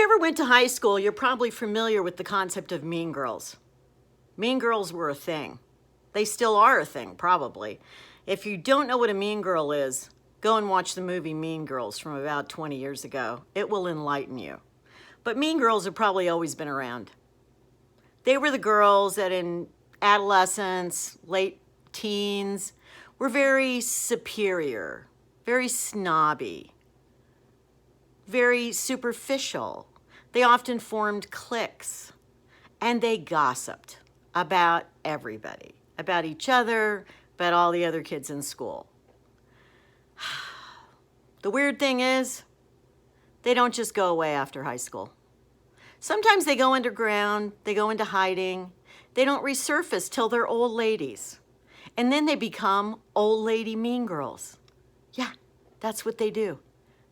ever went to high school, you're probably familiar with the concept of mean girls. Mean girls were a thing. They still are a thing, probably. If you don't know what a mean girl is, go and watch the movie Mean Girls from about 20 years ago. It will enlighten you. But mean girls have probably always been around. They were the girls that in adolescence, late teens, were very superior, very snobby, very superficial. They often formed cliques, and they gossiped about everybody, about each other, about all the other kids in school. The weird thing is, they don't just go away after high school. Sometimes they go underground, they go into hiding. They don't resurface till they're old ladies. And then they become old lady mean girls. Yeah, that's what they do.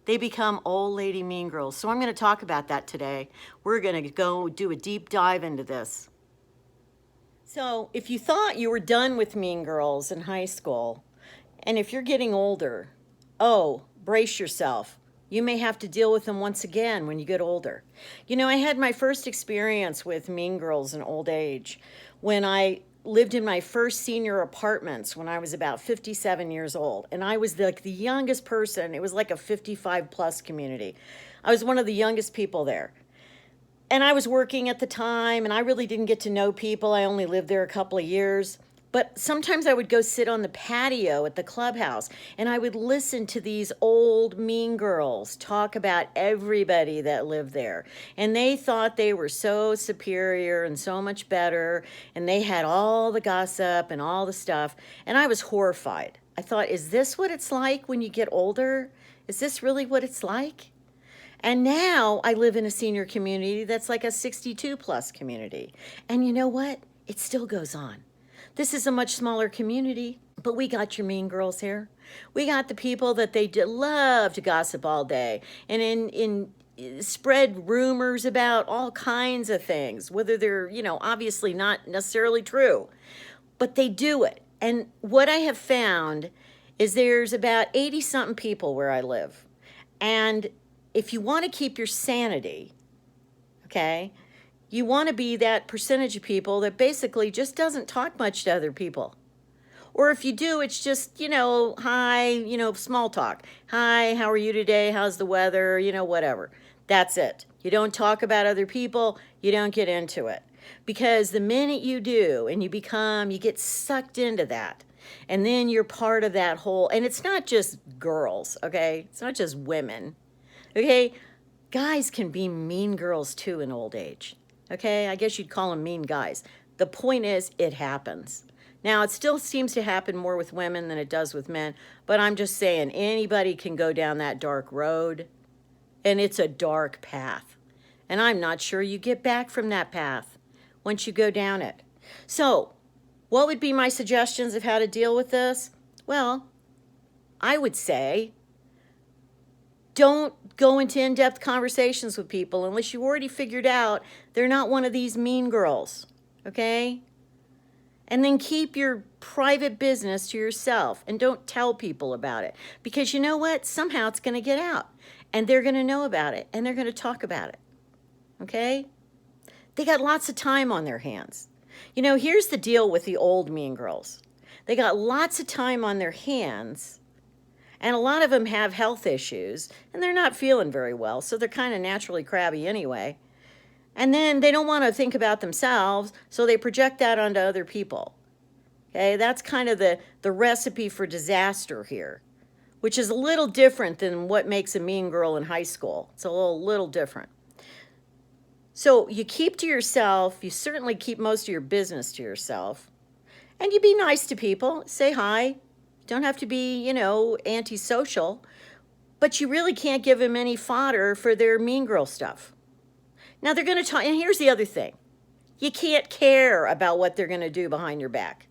They become old lady mean girls. So I'm going to talk about that today. We're going to go do a deep dive into this. So if you thought you were done with mean girls in high school, and if you're getting older, oh, brace yourself. You may have to deal with them once again when you get older. You know, I had my first experience with mean girls in old age when I lived in my first senior apartments when I was about 57 years old. And I was like the youngest person. It was like a 55 plus community. I was one of the youngest people there. And I was working at the time, and I really didn't get to know people. I only lived there a couple of years. But sometimes I would go sit on the patio at the clubhouse, and I would listen to these old mean girls talk about everybody that lived there. And they thought they were so superior and so much better, and they had all the gossip and all the stuff. And I was horrified. I thought, is this what it's like when you get older? Is this really what it's like? And now I live in a senior community that's like a 62 plus community. And you know what? It still goes on. This is a much smaller community, but we got your mean girls here. We got the people that they love to gossip all day and in spread rumors about all kinds of things, whether they're, obviously not necessarily true, but they do it. And what I have found is there's about 80-something people where I live. And if you want to keep your sanity, okay, you want to be that percentage of people that basically just doesn't talk much to other people. Or if you do, it's just, hi, small talk. Hi, how are you today? How's the weather? Whatever. That's it. You don't talk about other people. You don't get into it. Because the minute you do and you get sucked into that. And then you're part of that whole, and it's not just girls, okay? It's not just women, okay? Guys can be mean girls too in old age. Okay, I guess you'd call them mean guys. The point is, it happens. Now, it still seems to happen more with women than it does with men, but I'm just saying anybody can go down that dark road, and it's a dark path. And I'm not sure you get back from that path once you go down it. So, what would be my suggestions of how to deal with this? Well, I would say don't go into in-depth conversations with people unless you already figured out they're not one of these mean girls, okay? And then keep your private business to yourself and don't tell people about it. Because you know what? Somehow it's going to get out and they're going to know about it and they're going to talk about it, okay? They got lots of time on their hands. Here's the deal with the old mean girls. They got lots of time on their hands. And a lot of them have health issues, and they're not feeling very well, so they're kind of naturally crabby anyway. And then they don't want to think about themselves, so they project that onto other people. Okay, that's kind of the recipe for disaster here, which is a little different than what makes a mean girl in high school. It's a little different. So you keep to yourself, you certainly keep most of your business to yourself, and you be nice to people, say hi. Don't have to be, antisocial, but you really can't give them any fodder for their mean girl stuff. Now they're going to talk, and here's the other thing. You can't care about what they're going to do behind your back.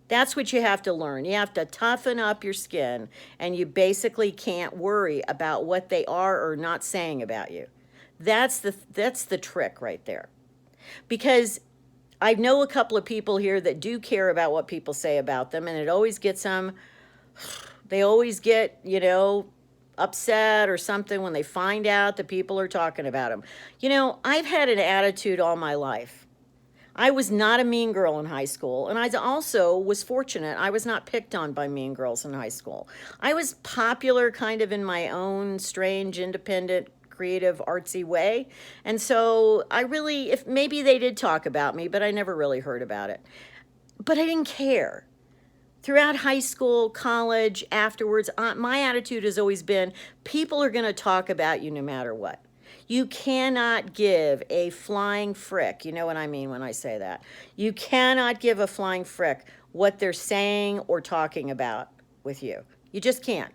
That's what you have to learn. You have to toughen up your skin, and you basically can't worry about what they are or not saying about you. That's the trick right there. Because I know a couple of people here that do care about what people say about them, and it always gets them, they always get, upset or something when they find out that people are talking about them. You know, I've had an attitude all my life. I was not a mean girl in high school, and I also was fortunate. I was not picked on by mean girls in high school. I was popular kind of in my own strange, independent, creative, artsy way. And so I really, if maybe they did talk about me, but I never really heard about it. But I didn't care. Throughout high school, college, afterwards, my attitude has always been people are going to talk about you no matter what. You cannot give a flying frick. You know what I mean when I say that. You cannot give a flying frick what they're saying or talking about with you. You just can't.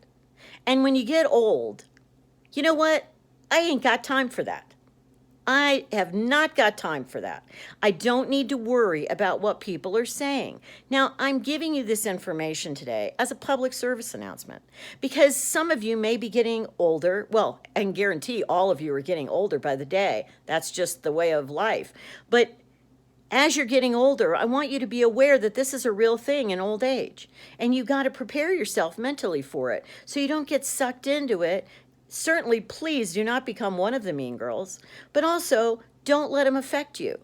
And when you get old, you know what? I ain't got time for that. I have not got time for that. I don't need to worry about what people are saying. Now, I'm giving you this information today as a public service announcement because some of you may be getting older. Well, I can guarantee all of you are getting older by the day. That's just the way of life. But as you're getting older, I want you to be aware that this is a real thing in old age. And you got to prepare yourself mentally for it so you don't get sucked into it. Certainly, please do not become one of the mean girls, but also don't let them affect you.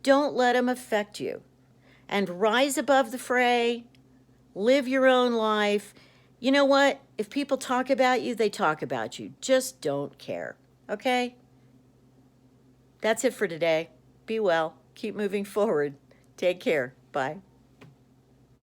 Don't let them affect you. And rise above the fray, live your own life. You know what? If people talk about you, they talk about you. Just don't care, okay? That's it for today. Be well. Keep moving forward. Take care. Bye.